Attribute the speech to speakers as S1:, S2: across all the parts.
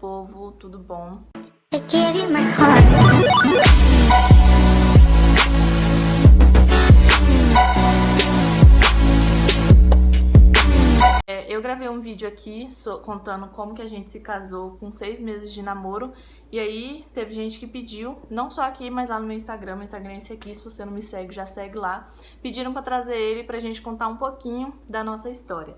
S1: povo, tudo bom?
S2: I gave you my heart.
S1: Eu gravei um vídeo aqui contando como que a gente se casou com 6 meses de namoro. E aí teve gente que pediu, não só aqui, mas lá no meu Instagram é esse aqui, se você não me segue, já segue lá. Pediram pra trazer ele pra gente contar um pouquinho da nossa história.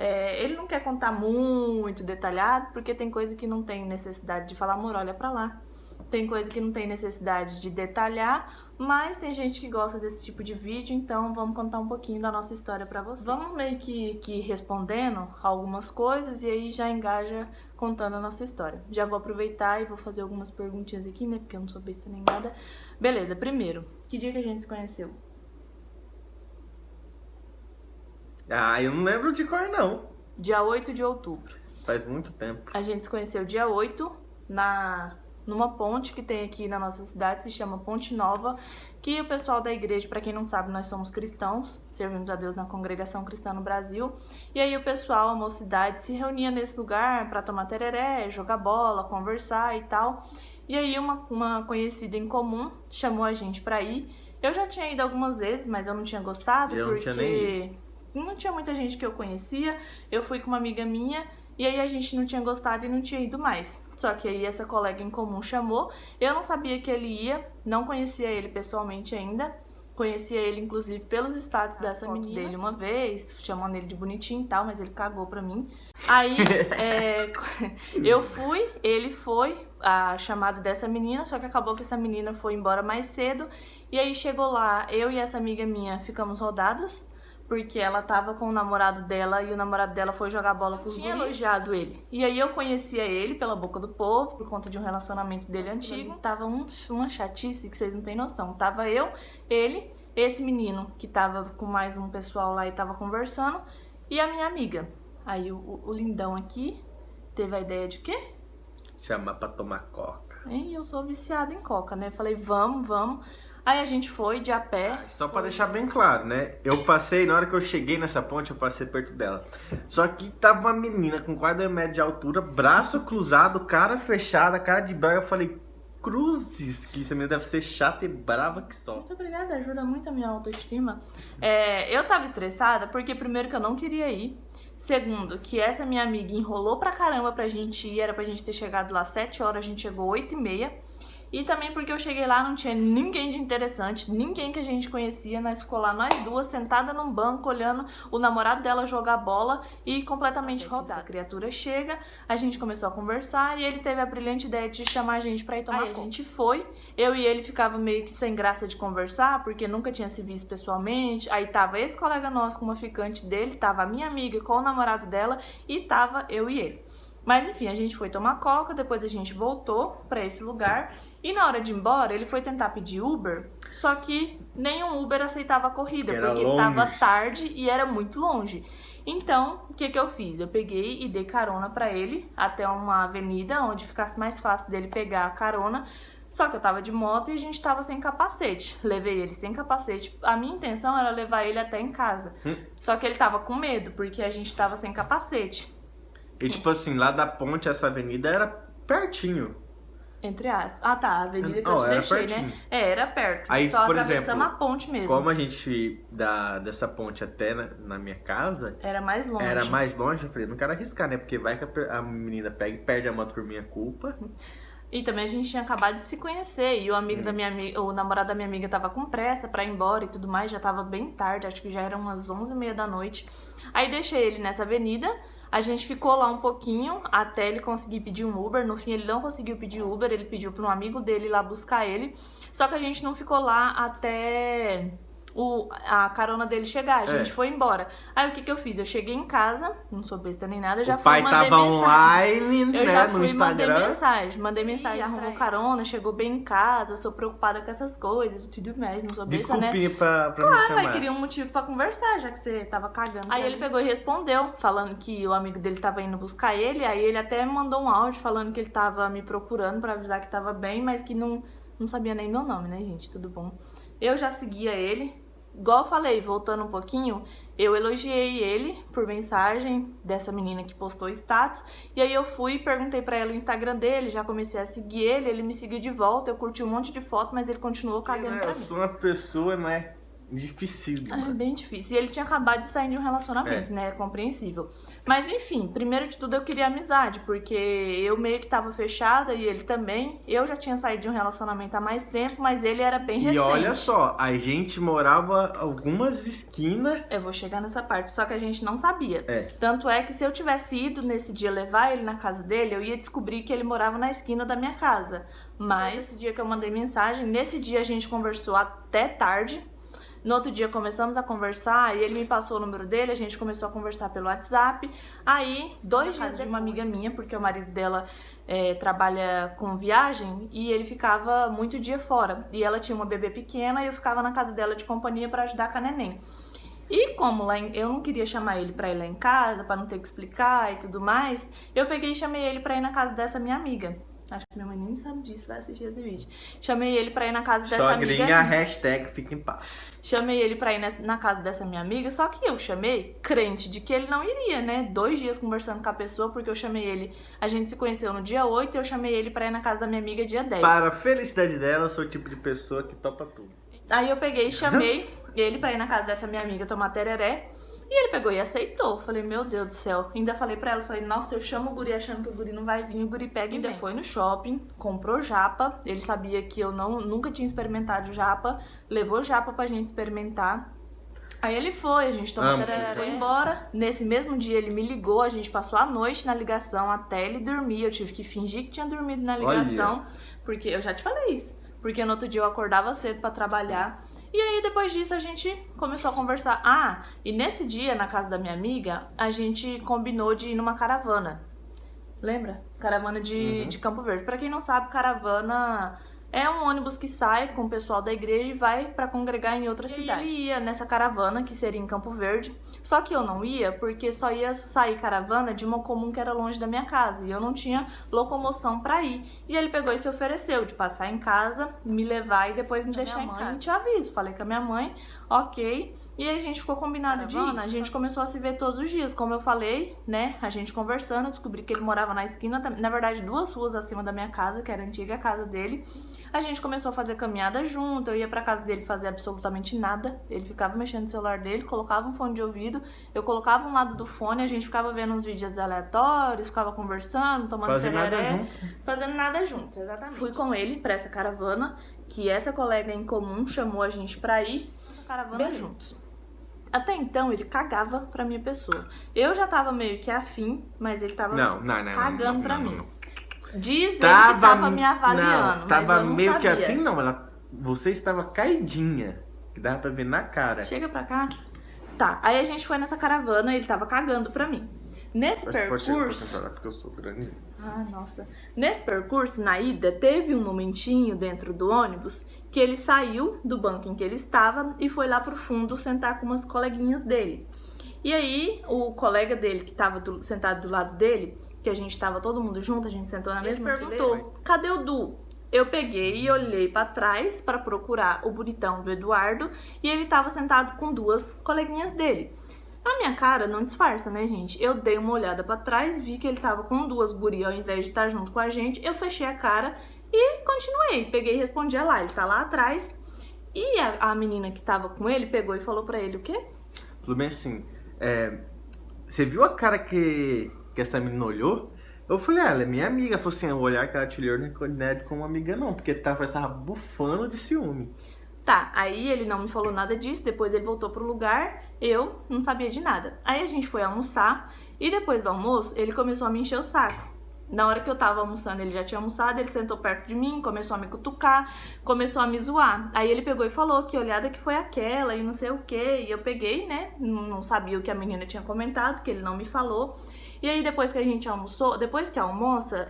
S1: Ele não quer contar muito detalhado, porque tem coisa que não tem necessidade de falar, amor, olha pra lá. Tem coisa que não tem necessidade de detalhar, mas tem gente que gosta desse tipo de vídeo, então vamos contar um pouquinho da nossa história pra vocês. Vamos meio que respondendo algumas coisas e aí já engaja contando a nossa história. Já vou aproveitar e vou fazer algumas perguntinhas aqui, né, porque eu não sou besta nem nada. Beleza, primeiro, que dia que a gente se conheceu?
S3: Eu não lembro de cor, não.
S1: Dia 8 de outubro.
S3: Faz muito tempo.
S1: A gente se conheceu dia 8 numa ponte que tem aqui na nossa cidade, se chama Ponte Nova, que o pessoal da igreja, para quem não sabe, nós somos cristãos, servimos a Deus na Congregação Cristã no Brasil, e aí o pessoal, a mocidade, se reunia nesse lugar para tomar tereré, jogar bola, conversar e tal, e aí uma conhecida em comum chamou a gente para ir. Eu já tinha ido algumas vezes, mas eu não tinha gostado, porque não tinha muita gente que eu conhecia. Eu fui com uma amiga minha, e aí a gente não tinha gostado e não tinha ido mais. Só que aí essa colega em comum chamou. Eu não sabia que ele ia, não conhecia ele pessoalmente ainda. Conhecia ele, inclusive, pelos status dessa menina dele uma vez, chamando ele de bonitinho e tal, mas ele cagou pra mim. Aí eu fui, ele foi, a chamado dessa menina, só que acabou que essa menina foi embora mais cedo. E aí chegou lá, eu e essa amiga minha ficamos rodadas, porque ela tava com o namorado dela e o namorado dela foi jogar bola com os guris. Tinha elogiado ele. E aí eu conhecia ele pela boca do povo, por conta de um relacionamento dele antigo. Tava uma chatice que vocês não têm noção. Tava eu, ele, esse menino que tava com mais um pessoal lá e tava conversando, e a minha amiga. Aí o lindão aqui teve a ideia de quê?
S3: Chamar pra tomar coca.
S1: E eu sou viciada em coca, né? Falei, vamos. Aí a gente foi de a pé.
S3: Só pra deixar bem claro, né? Eu passei, na hora que eu cheguei nessa ponte, eu passei perto dela. Só que tava uma menina com 4 metros de altura, braço cruzado, cara fechada, cara de brava. Eu falei, cruzes, que essa menina deve ser chata e brava que só.
S1: Muito obrigada, ajuda muito a minha autoestima. Eu tava estressada porque, primeiro, que eu não queria ir. Segundo, que essa minha amiga enrolou pra caramba pra gente ir. Era pra gente ter chegado lá 7 horas, a gente chegou 8h30. E também porque eu cheguei lá, não tinha ninguém de interessante, ninguém que a gente conhecia. Nós ficou lá, nós duas, sentada num banco, olhando o namorado dela jogar bola e completamente rodada. A criatura chega, a gente começou a conversar e ele teve a brilhante ideia de chamar a gente pra ir tomar conta. A gente foi, eu e ele ficava meio que sem graça de conversar, porque nunca tinha se visto pessoalmente. Aí tava esse colega nosso com uma ficante dele, tava a minha amiga com o namorado dela e tava eu e ele. Mas enfim, a gente foi tomar coca, depois a gente voltou pra esse lugar. E na hora de ir embora, ele foi tentar pedir Uber, só que nenhum Uber aceitava a corrida, porque tava tarde e era muito longe. Então, o que eu fiz? Eu peguei e dei carona pra ele até uma avenida onde ficasse mais fácil dele pegar a carona. Só que eu tava de moto e a gente tava sem capacete. Levei ele sem capacete. A minha intenção era levar ele até em casa. Só que ele tava com medo, porque a gente tava sem capacete.
S3: E tipo assim, lá da ponte, essa avenida era pertinho.
S1: Entre aspas. Ah, tá, a avenida que eu te deixei, pertinho, né? Era perto.
S3: Aí,
S1: só
S3: por
S1: atravessamos
S3: exemplo,
S1: a ponte mesmo.
S3: Como a gente, dessa ponte até na minha casa...
S1: Era mais longe.
S3: Eu falei, não quero arriscar, né? Porque vai que a menina pega e perde a moto por minha culpa.
S1: E também a gente tinha acabado de se conhecer. E o amigo da minha amiga, o namorado da minha amiga tava com pressa pra ir embora e tudo mais. Já tava bem tarde, acho que já eram umas 11h30 da noite. Aí deixei ele nessa avenida. A gente ficou lá um pouquinho até ele conseguir pedir um Uber. No fim ele não conseguiu pedir Uber, ele pediu para um amigo dele ir lá buscar ele. Só que a gente não ficou lá até a carona dele chegar, a gente foi embora. Aí o que eu fiz? Eu cheguei em casa, não sou besta nem nada, já fui mandei mensagem. O pai tava online, né, no Instagram. Mandei mensagem, arrumou carona, chegou bem em casa, sou preocupada com essas coisas e tudo mais, não sou besta, né?
S3: Desculpinha pra me chamar.
S1: Mas queria um motivo pra conversar, já que você tava cagando. Aí ele pegou e respondeu, falando que o amigo dele tava indo buscar ele, aí ele até me mandou um áudio falando que ele tava me procurando pra avisar que tava bem, mas que não sabia nem meu nome, né, gente? Tudo bom. Eu já seguia ele. Igual eu falei, voltando um pouquinho, eu elogiei ele por mensagem dessa menina que postou status. E aí eu fui e perguntei pra ela o Instagram dele, já comecei a seguir ele me seguiu de volta, eu curti um monte de foto, mas ele continuou cagando pra mim.
S3: Eu sou uma pessoa, não é difícil.
S1: É bem difícil. E ele tinha acabado de sair de um relacionamento, né? É compreensível. Mas enfim, primeiro de tudo eu queria amizade, porque eu meio que tava fechada e ele também. Eu já tinha saído de um relacionamento há mais tempo, mas ele era bem recente.
S3: E olha só, a gente morava algumas esquinas.
S1: Eu vou chegar nessa parte, só que a gente não sabia.
S3: É.
S1: Tanto é que se eu tivesse ido nesse dia levar ele na casa dele, eu ia descobrir que ele morava na esquina da minha casa. Mas esse dia que eu mandei mensagem, nesse dia a gente conversou até tarde. No outro dia começamos a conversar e ele me passou o número dele, a gente começou a conversar pelo WhatsApp. Aí, 2 dias de uma amiga minha, porque o marido dela trabalha com viagem e ele ficava muito dia fora. E ela tinha uma bebê pequena e eu ficava na casa dela de companhia para ajudar com a neném. E como eu não queria chamar ele pra ir lá em casa, pra não ter que explicar e tudo mais, eu peguei e chamei ele pra ir na casa dessa minha amiga. Acho que minha mãe nem sabe disso, vai assistir esse vídeo. Chamei ele pra ir na casa dessa
S3: Sogrinha,
S1: amiga.
S3: hashtag fica em paz.
S1: Chamei ele pra ir na casa dessa minha amiga, só que eu chamei crente de que ele não iria, né? 2 dias conversando com a pessoa, porque eu chamei ele... A gente se conheceu no dia 8 e eu chamei ele pra ir na casa da minha amiga dia 10.
S3: Para a felicidade dela, eu sou o tipo de pessoa que topa tudo.
S1: Aí eu peguei e chamei ele pra ir na casa dessa minha amiga tomar tereré. E ele pegou e aceitou. Falei, meu Deus do céu. Ainda falei pra ela, falei, nossa, eu chamo o guri achando que o guri não vai vir, o guri pega e ainda foi no shopping, comprou japa. Ele sabia que eu nunca tinha experimentado japa, levou japa pra gente experimentar. Aí ele foi, a gente tomou tereré, foi embora. Nesse mesmo dia ele me ligou, a gente passou a noite na ligação até ele dormir. Eu tive que fingir que tinha dormido na ligação, porque eu já te falei isso. Porque no outro dia eu acordava cedo pra trabalhar. E aí, depois disso, a gente começou a conversar. Ah, e nesse dia, na casa da minha amiga, a gente combinou de ir numa caravana. Lembra? Caravana de Campo Verde. Pra quem não sabe, caravana é um ônibus que sai com o pessoal da igreja e vai pra congregar em outra cidade. Ele ia nessa caravana, que seria em Campo Verde. Só que eu não ia, porque só ia sair caravana de uma comum que era longe da minha casa. E eu não tinha locomoção pra ir. E ele pegou e se ofereceu de passar em casa, me levar e depois me deixar em casa. Te aviso. Falei com a minha mãe, ok. E aí a gente ficou combinado de ir. A gente começou a se ver todos os dias. Como eu falei, né? A gente conversando, eu descobri que ele morava na esquina, na verdade 2 ruas acima da minha casa, que era a antiga casa dele. A gente começou a fazer caminhada junto, eu ia pra casa dele fazer absolutamente nada. Ele ficava mexendo no celular dele, colocava um fone de ouvido, eu colocava um lado do fone, a gente ficava vendo uns vídeos aleatórios, ficava conversando, tomando tereré. Fazendo nada junto, exatamente. Fui com ele pra essa caravana, que essa colega em comum chamou a gente pra ir. Caravana juntos. Até então, ele cagava pra minha pessoa. Eu já tava meio que afim, mas ele tava cagando pra mim. Diz ele que tava me avaliando, mas eu não
S3: meio
S1: sabia.
S3: que afim, não. Você estava caidinha, que dava pra ver na cara.
S1: Chega pra cá. Tá, aí a gente foi nessa caravana, ele tava cagando pra mim. Nesse percurso...
S3: Porque eu sou grande.
S1: Ah, nossa. Nesse percurso, na ida, teve um momentinho dentro do ônibus que ele saiu do banco em que ele estava e foi lá pro fundo sentar com umas coleguinhas dele. E aí, o colega dele, que estava sentado do lado dele, que a gente tava todo mundo junto, a gente sentou na mesma fileira, perguntou, cadê o Du? Eu peguei e olhei pra trás pra procurar o bonitão do Eduardo e ele tava sentado com 2 coleguinhas dele. A minha cara não disfarça, né, gente? Eu dei uma olhada pra trás, vi que ele tava com 2 gurias ao invés de estar junto com a gente. Eu fechei a cara e continuei. Peguei e respondi lá, ele tá lá atrás. E a menina que tava com ele pegou e falou pra ele o quê?
S3: Tudo bem assim, você viu a cara que essa menina olhou? Eu falei, ela é minha amiga. Falei assim, o olhar que ela te olhou não é como amiga não, porque tava bufando de ciúme.
S1: Tá, aí ele não me falou nada disso, depois ele voltou pro lugar, eu não sabia de nada. Aí a gente foi almoçar e depois do almoço ele começou a me encher o saco. Na hora que eu tava almoçando, ele já tinha almoçado, ele sentou perto de mim, começou a me cutucar, começou a me zoar. Aí ele pegou e falou que olhada que foi aquela e não sei o que. E eu peguei, né, não sabia o que a menina tinha comentado, que ele não me falou. E aí depois que a gente almoçou, depois que almoça,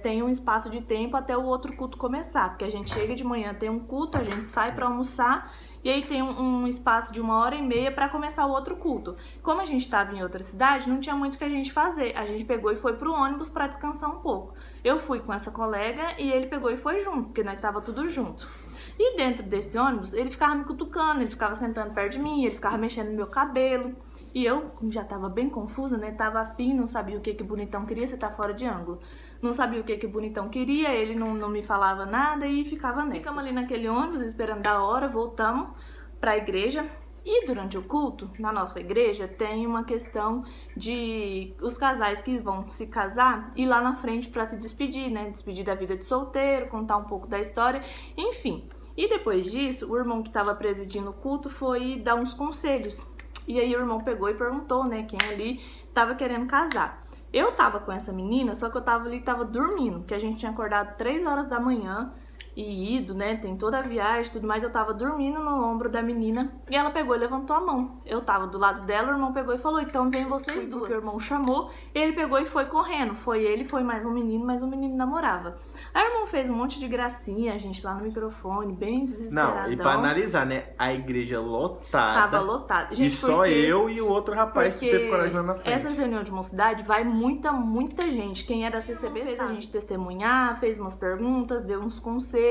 S1: tem um espaço de tempo até o outro culto começar. Porque a gente chega de manhã, tem um culto, a gente sai pra almoçar e aí tem um espaço de 1h30 pra começar o outro culto. Como a gente tava em outra cidade, não tinha muito o que a gente fazer. A gente pegou e foi pro ônibus pra descansar um pouco. Eu fui com essa colega e ele pegou e foi junto, porque nós tava tudo junto. E dentro desse ônibus, ele ficava me cutucando, ele ficava sentando perto de mim, ele ficava mexendo no meu cabelo. E eu já tava bem confusa, né? Tava afim, não sabia o que o bonitão queria, você tá fora de ângulo. Não sabia o que o bonitão queria, ele não me falava nada e ficava nessa. Ficamos ali naquele ônibus esperando a hora, voltamos pra igreja. E durante o culto, na nossa igreja, tem uma questão de os casais que vão se casar ir lá na frente para se despedir, né? Despedir da vida de solteiro, contar um pouco da história, enfim. E depois disso, o irmão que estava presidindo o culto foi dar uns conselhos. E aí o irmão pegou e perguntou, né, quem ali estava querendo casar. Eu tava com essa menina, só que eu tava ali, tava dormindo, porque a gente tinha acordado 3 horas da manhã e ido, né, tem toda a viagem e tudo mais, eu tava dormindo no ombro da menina e ela pegou e levantou a mão. Eu tava do lado dela, o irmão pegou e falou, então vem vocês duas. Porque o irmão chamou, ele pegou e foi correndo. Foi ele, foi mais um menino, mas o menino namorava. Aí o irmão fez um monte de gracinha, a gente lá no microfone, bem desesperadão.
S3: Não, e pra analisar, né, a igreja lotada.
S1: Tava lotada. Gente,
S3: e só eu e o outro rapaz que teve coragem lá na frente.
S1: Essas reuniões de mocidade vai muita gente. Quem é da CCB fez a gente testemunhar, fez umas perguntas, deu uns conselhos.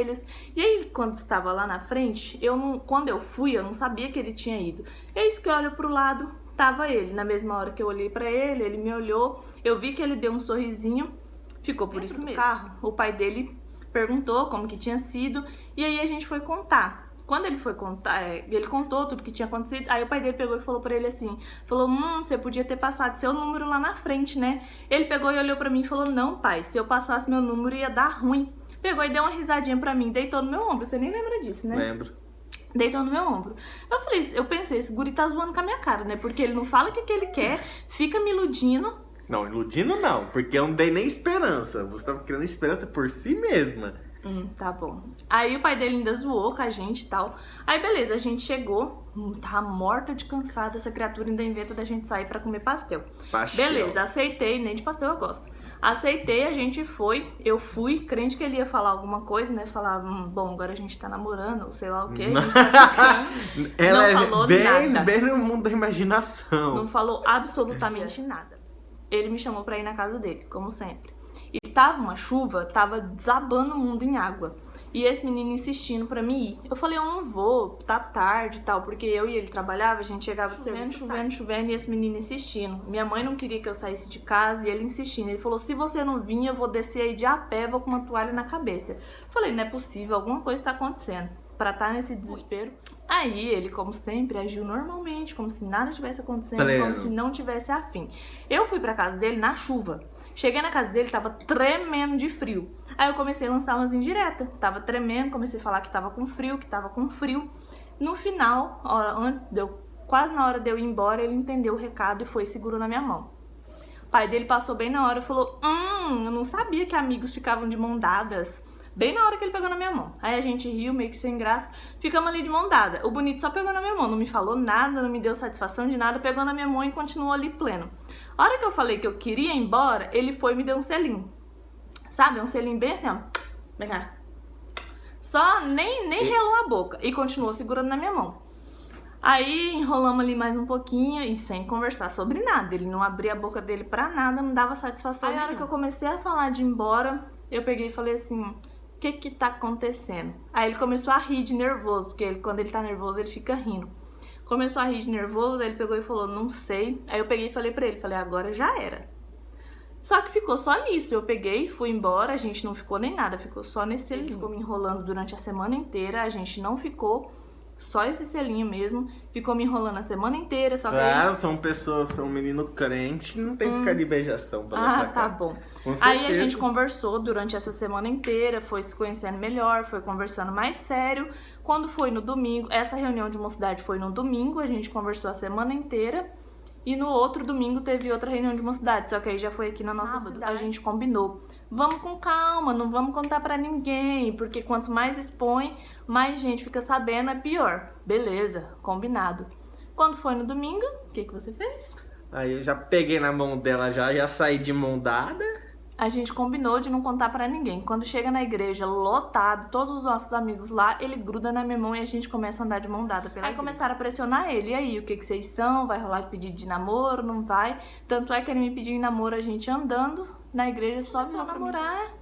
S1: E aí, quando estava lá na frente, quando eu fui, eu não sabia que ele tinha ido. Eis que eu olho pro lado, tava ele. Na mesma hora que eu olhei pra ele, ele me olhou, eu vi que ele deu um sorrisinho, ficou por isso mesmo. Carro, o pai dele perguntou como que tinha sido, e aí a gente foi contar. Quando ele foi contar, ele contou tudo que tinha acontecido, aí o pai dele pegou e falou pra ele assim, falou, você podia ter passado seu número lá na frente, né? Ele pegou e olhou pra mim e falou, não, pai, se eu passasse meu número ia dar ruim. Pegou e deu uma risadinha pra mim, deitou no meu ombro, você nem lembra disso, né?
S3: Lembro.
S1: Deitou no meu ombro. Eu pensei, esse guri tá zoando com a minha cara, né? Porque ele não fala o que ele quer, fica me iludindo.
S3: Não, iludindo não, porque eu não dei nem esperança. Você tava criando esperança por si mesma.
S1: Tá bom. Aí o pai dele ainda zoou com a gente e tal. Aí beleza, a gente chegou, tava morta de cansada, essa criatura ainda inventa da gente sair pra comer pastel. Beleza, aceitei, nem de pastel eu gosto. Aceitei, a gente foi, eu fui, crente que ele ia falar alguma coisa, né? Falar, bom, agora a gente tá namorando, ou sei lá o que, a gente tá ficando.
S3: Ela
S1: não falou nada.
S3: Bem no mundo da imaginação.
S1: Não falou absolutamente nada. Ele me chamou pra ir na casa dele, como sempre. E tava uma chuva, tava desabando o mundo em água. E esse menino insistindo pra mim ir. Eu falei, eu não vou, tá tarde e tal, porque eu e ele trabalhava, a gente chegava de serviço, chovendo, e esse menino insistindo. Minha mãe não queria que eu saísse de casa e ele insistindo. Ele falou, se você não vir, eu vou descer aí de a pé, vou com uma toalha na cabeça. Eu falei, não é possível, alguma coisa tá acontecendo. Pra estar nesse desespero. Aí ele, como sempre, agiu normalmente, como se nada tivesse acontecendo, como se não tivesse afim. Eu fui pra casa dele na chuva. Cheguei na casa dele, tava tremendo de frio. Aí eu comecei a lançar umas indiretas. Tava tremendo, comecei a falar que tava com frio, No final, quase na hora de eu ir embora, ele entendeu o recado e foi e segurou na minha mão. O pai dele passou bem na hora e falou, eu não sabia que amigos ficavam de mão dadas. Bem na hora que ele pegou na minha mão. Aí a gente riu, meio que sem graça. Ficamos ali de mão dada. O bonito só pegou na minha mão. Não me falou nada, não me deu satisfação de nada. Pegou na minha mão e continuou ali pleno. A hora que eu falei que eu queria ir embora, ele foi e me deu um selinho. Sabe? Um selinho bem assim, ó. Vem cá. Só nem relou a boca. E continuou segurando na minha mão. Aí enrolamos ali mais um pouquinho e sem conversar sobre nada. Ele não abria a boca dele pra nada, não dava satisfação. Aí a hora que eu comecei a falar de ir embora, eu peguei e falei assim... O que tá acontecendo? Aí ele começou a rir de nervoso, porque quando ele tá nervoso, ele fica rindo. Começou a rir de nervoso, aí ele pegou e falou, não sei. Aí eu peguei e falei pra ele, agora já era. Só que ficou só nisso, eu peguei, fui embora, a gente não ficou nem nada, ficou só nesse selinho. Ele ficou me enrolando durante a semana inteira, a gente não ficou... Só esse selinho mesmo, ficou me enrolando a semana inteira, só que
S3: claro, são um menino crente, não tem que ficar de beijação pra lá pra cá.
S1: Tá bom. Aí a gente conversou durante essa semana inteira, foi se conhecendo melhor, foi conversando mais sério. Quando foi no domingo, essa reunião de mocidade foi no domingo, a gente conversou a semana inteira. E no outro domingo teve outra reunião de mocidade, só que aí já foi aqui na nossa cidade. A gente combinou. Vamos com calma, não vamos contar pra ninguém, porque quanto mais expõe, mais gente fica sabendo, é pior. Beleza, combinado. Quando foi no domingo, o que você fez?
S3: Aí eu já peguei na mão dela, já saí de mão dada.
S1: A gente combinou de não contar pra ninguém. Quando chega na igreja, lotado, todos os nossos amigos lá, ele gruda na minha mão e a gente começa a andar de mão dada pela igreja. Aí começaram a pressionar ele. E aí, o que vocês são? Vai rolar pedido de namoro? Não vai? Tanto é que ele me pediu em namoro, a gente andando na igreja só pra namorar.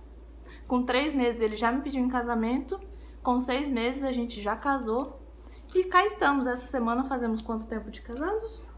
S1: Com 3 meses ele já me pediu em casamento. Com 6 meses a gente já casou. E cá estamos. Essa semana fazemos quanto tempo de casados?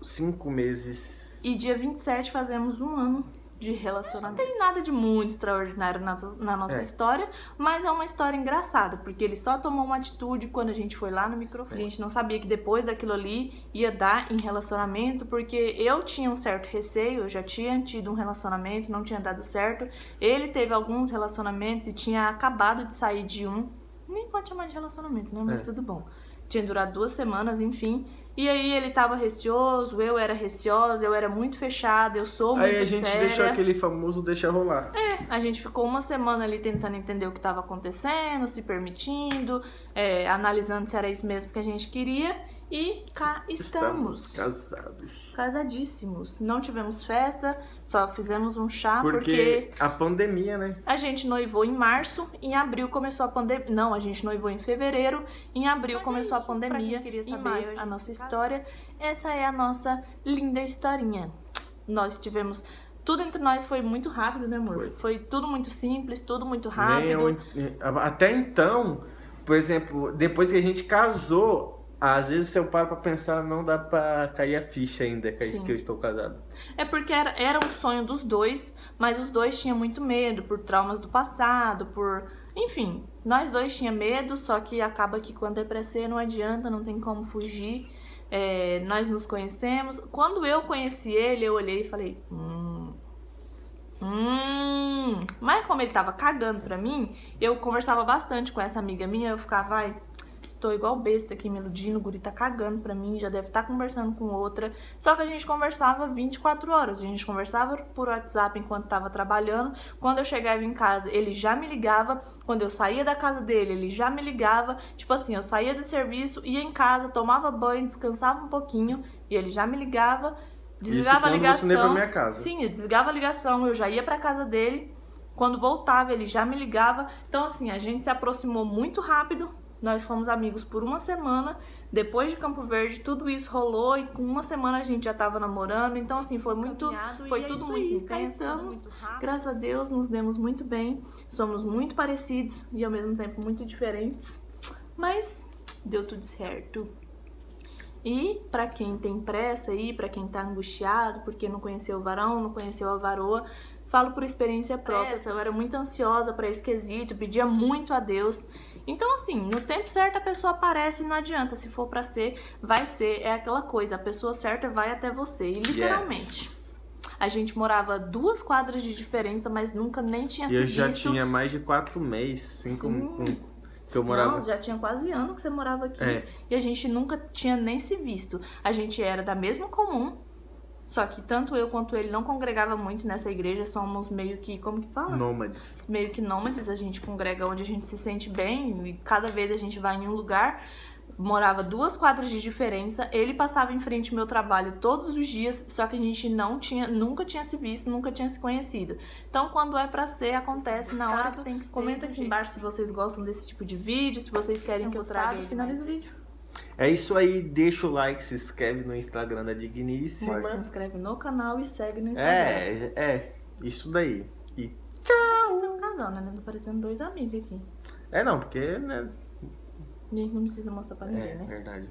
S3: 5 meses.
S1: E dia 27 fazemos um ano de relacionamento. Não tem nada de muito extraordinário na nossa história, mas é uma história engraçada, porque ele só tomou uma atitude quando a gente foi lá no microfone. A gente não sabia que depois daquilo ali ia dar em relacionamento, porque eu tinha um certo receio, eu já tinha tido um relacionamento, não tinha dado certo. Ele teve alguns relacionamentos e tinha acabado de sair de um. Nem pode chamar de relacionamento, né? Mas tudo bom. Tinha durado 2 semanas, enfim. E aí ele tava receoso, eu era receosa, eu era muito fechada, eu sou muito séria.
S3: Aí a gente deixou aquele famoso deixa rolar.
S1: A gente ficou uma semana ali tentando entender o que estava acontecendo, se permitindo, analisando se era isso mesmo que a gente queria. E cá estamos.
S3: Casados.
S1: Casadíssimos. Não tivemos festa, só fizemos um chá
S3: porque a pandemia, né?
S1: A gente noivou em março, em abril começou a pandemia. Não, a gente noivou em fevereiro, em abril começou a pandemia. Queria saber em maio, a nossa história. Essa é a nossa linda historinha. Nós tivemos... Tudo entre nós foi muito rápido, né, amor? Foi tudo muito simples, tudo muito rápido.
S3: Até então, por exemplo, depois que a gente casou... Às vezes eu paro pra pensar, não dá pra cair a ficha ainda que eu estou casado.
S1: É porque era um sonho dos dois, mas os dois tinham muito medo por traumas do passado, Enfim, nós dois tínhamos medo, só que acaba que quando é pra ser não adianta, não tem como fugir. Nós nos conhecemos. Quando eu conheci ele, eu olhei e falei... Mas como ele tava cagando pra mim, eu conversava bastante com essa amiga minha, eu ficava... Tô igual besta aqui me iludindo, o guri tá cagando pra mim, já deve estar conversando com outra. Só que a gente conversava 24 horas, a gente conversava por WhatsApp enquanto tava trabalhando. Quando eu chegava em casa, ele já me ligava. Quando eu saía da casa dele, ele já me ligava. Tipo assim, eu saía do serviço, ia em casa, tomava banho, descansava um pouquinho e ele já me ligava. Desligava a ligação.
S3: Você pra minha casa.
S1: Sim, eu desligava a ligação, eu já ia pra casa dele. Quando voltava, ele já me ligava. Então assim, a gente se aproximou muito rápido. Nós fomos amigos por uma semana, depois de Campo Verde tudo isso rolou e com uma semana a gente já tava namorando, então assim, foi tudo muito intenso, graças a Deus nos demos muito bem, somos muito parecidos e ao mesmo tempo muito diferentes, mas deu tudo certo. E pra quem tem pressa aí, pra quem tá angustiado porque não conheceu o varão, não conheceu a varoa, falo por experiência própria, eu era muito ansiosa pra esse quesito, pedia muito a Deus. Então, assim, no tempo certo a pessoa aparece e não adianta. Se for pra ser, vai ser. É aquela coisa, a pessoa certa vai até você. E literalmente. A gente morava 2 quadras de diferença, mas nunca nem tinha se visto.
S3: Eu já tinha mais de 4 meses, que eu morava.
S1: Não, já tinha quase ano que você morava aqui. E a gente nunca tinha nem se visto. A gente era da mesma comum. Só que tanto eu quanto ele não congregava muito nessa igreja, somos meio que, como que fala?
S3: Nômades.
S1: Meio que nômades, a gente congrega onde a gente se sente bem e cada vez a gente vai em um lugar. Morava 2 quadras de diferença, ele passava em frente ao meu trabalho todos os dias, só que a gente nunca tinha se visto, nunca tinha se conhecido. Então quando é pra ser, acontece na hora que tem que ser. Comenta aqui embaixo se vocês gostam desse tipo de vídeo, se vocês querem que eu traga e finalize o vídeo.
S3: É isso aí, deixa o like, se inscreve no Instagram da Digníssima.
S1: Se inscreve no canal e segue no Instagram.
S3: Isso daí. E
S1: tchau! Você é um casal, né? Tá parecendo 2 amigos aqui.
S3: Não, porque, né?
S1: A gente não precisa mostrar pra ninguém, né?
S3: Verdade.